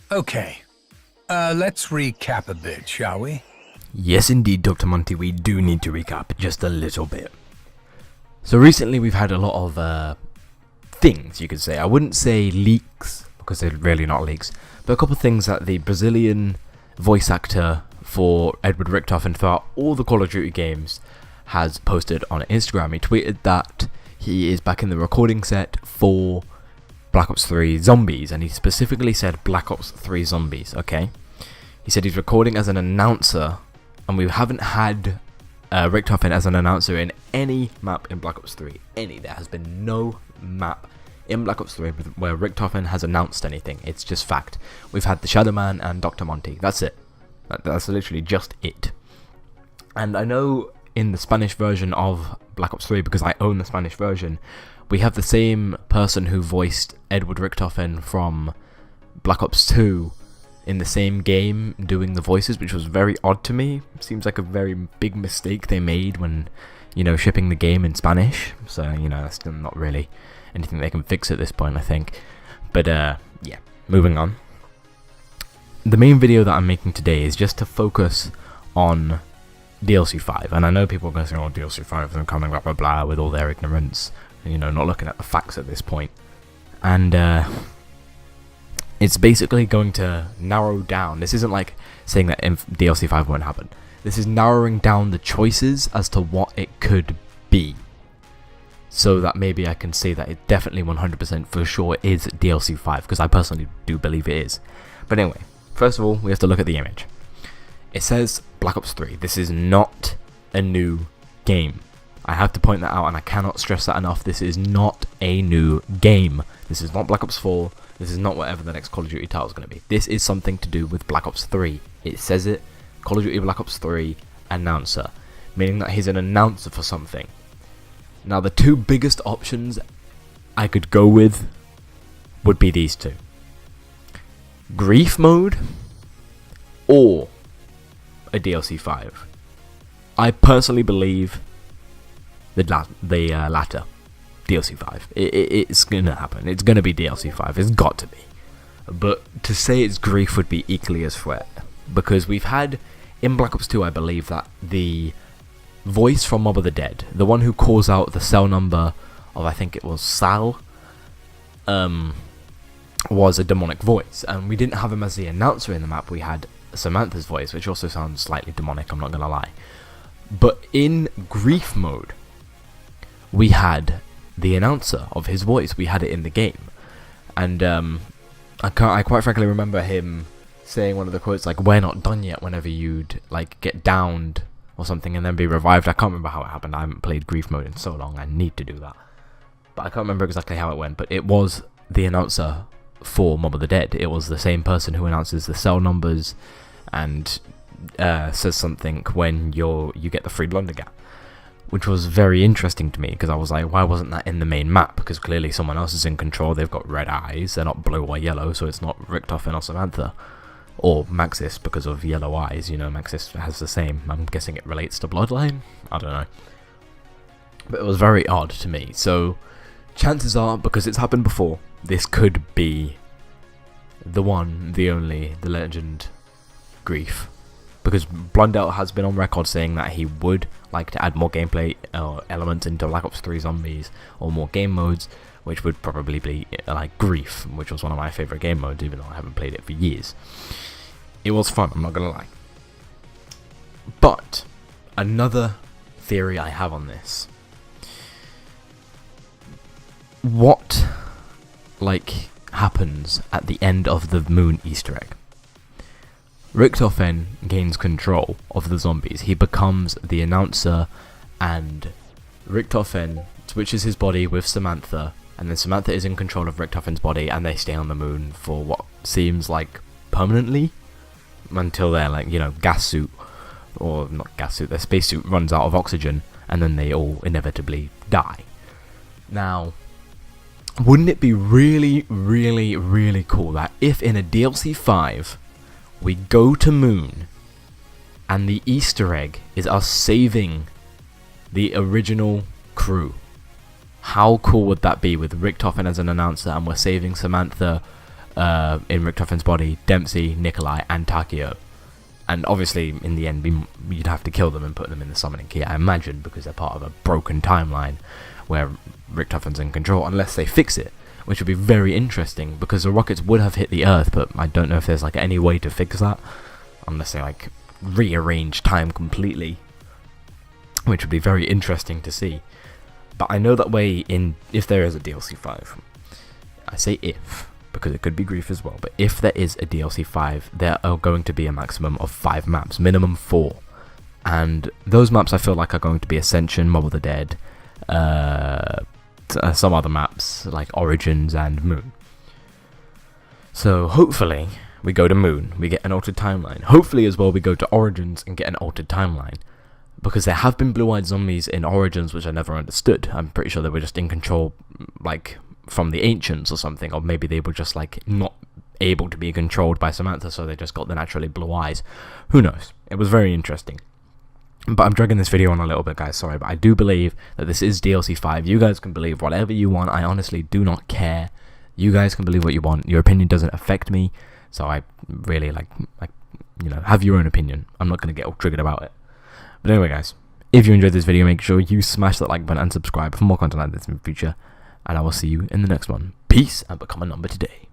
Okay, let's recap a bit, shall we? Yes, indeed, Dr. Monty, we do need to recap just a little bit. So recently we've had a lot of things, you could say. I wouldn't say leaks, because they're really not leaks, but a couple of things that the Brazilian voice actor for Edward Richtofen throughout all the Call of Duty games has posted on Instagram. He tweeted that he is back in the recording set for Black Ops 3 Zombies, and he specifically said Black Ops 3 Zombies, okay? He said he's recording as an announcer, and we haven't had Richtofen as an announcer in any map in Black Ops 3. There has been no map in Black Ops 3 where Richtofen has announced anything. It's just fact. We've had the Shadow Man and Dr. Monty. That's it. That's literally just it. And I know in the Spanish version of Black Ops 3, because I own the Spanish version, we have the same person who voiced Edward Richtofen from Black Ops 2 in the same game doing the voices, which was very odd to me. Seems like a very big mistake they made when, shipping the game in Spanish. So, that's still not really anything they can fix at this point, I think. But, yeah, moving on. The main video that I'm making today is just to focus on DLC 5. And I know people are going to say, DLC 5 and coming blah blah blah with all their ignorance, and, not looking at the facts at this point. And, it's basically going to narrow down. This isn't like saying that DLC 5 won't happen. This is narrowing down the choices as to what it could be. So that maybe I can say that it definitely 100% for sure is DLC 5, because I personally do believe it is. But anyway, first of all, we have to look at the image. It says Black Ops 3. This is not a new game. I have to point that out, and I cannot stress that enough. This is not a new game. This is not Black Ops 4. This is not whatever the next Call of Duty title is going to be. This is something to do with Black Ops 3. It says it, Call of Duty Black Ops 3 announcer, meaning that he's an announcer for something. Now, the two biggest options I could go with would be these two. Grief mode or a DLC 5. I personally believe the latter. DLC 5. It's gonna happen. It's gonna be DLC 5. It's got to be. But to say it's grief would be equally as threat, because we've had in Black Ops 2, I believe, that the voice from Mob of the Dead, the one who calls out the cell number of, I think it was Sal, was a demonic voice, and we didn't have him as the announcer in the map. We had Samantha's voice, which also sounds slightly demonic, I'm not gonna lie. But in grief mode, we had the announcer of his voice. We had it in the game, and I quite frankly remember him saying one of the quotes like, "We're not done yet," whenever you'd like get downed or something and then be revived. I can't remember how it happened. I haven't played grief mode in so long. I need to do that, but I can't remember exactly how it went. But it was the announcer for Mob of the Dead. It was the same person who announces the cell numbers and says something when you get the free blunder gap, which was very interesting to me, because I was like, why wasn't that in the main map? Because clearly someone else is in control. They've got red eyes. They're not blue or yellow, so it's not Richtofen or Samantha. Or Maxis, because of yellow eyes. Maxis has the same. I'm guessing it relates to Bloodline? I don't know. But it was very odd to me. So, chances are, because it's happened before, this could be the one, the only, the legend Grief. Because Blundell has been on record saying that he would like to add more gameplay elements into Black Ops 3 Zombies, or more game modes, which would probably be like Grief, which was one of my favourite game modes, even though I haven't played it for years. It was fun, I'm not going to lie. But, another theory I have on this. What, happens at the end of the Moon Easter egg? Richtofen gains control of the zombies. He becomes the announcer, and Richtofen switches his body with Samantha, and then Samantha is in control of Richtofen's body, and they stay on the moon for what seems like permanently, until their gas suit, or not gas suit, their spacesuit runs out of oxygen, and then they all inevitably die. Now, wouldn't it be really, really, really cool that if in a DLC 5 we go to Moon and the Easter egg is us saving the original crew? How cool would that be, with Richtofen as an announcer and we're saving Samantha in Richtofen's body, Dempsey, Nikolai, and Takio. And obviously, in the end, you'd have to kill them and put them in the summoning key, I imagine, because they're part of a broken timeline where Richtofen's in control, unless they fix it, which would be very interesting, because the rockets would have hit the Earth, but I don't know if there's like any way to fix that, unless they like rearrange time completely, which would be very interesting to see. But I know that way if there is a DLC 5, I say if, because it could be Grief as well, but if there is a DLC 5, there are going to be a maximum of 5 maps, minimum 4. And those maps I feel like are going to be Ascension, Mob of the Dead, some other maps like Origins and Moon. So hopefully we go to Moon, we get an altered timeline. Hopefully as well we go to Origins and get an altered timeline. Because there have been blue-eyed zombies in Origins which I never understood. I'm pretty sure they were just in control, like, from the Ancients or something, or maybe they were just like not able to be controlled by Samantha, so they just got the naturally blue eyes. Who knows? It was very interesting. But I'm dragging this video on a little bit, guys, sorry, but I do believe that this is DLC 5. You guys can believe whatever you want. I honestly do not care. You guys can believe what you want. Your opinion doesn't affect me, so I really have your own opinion. I'm not going to get all triggered about it. But anyway, guys, if you enjoyed this video, make sure you smash that like button and subscribe for more content like this in the future. And I will see you in the next one. Peace, and become a number today.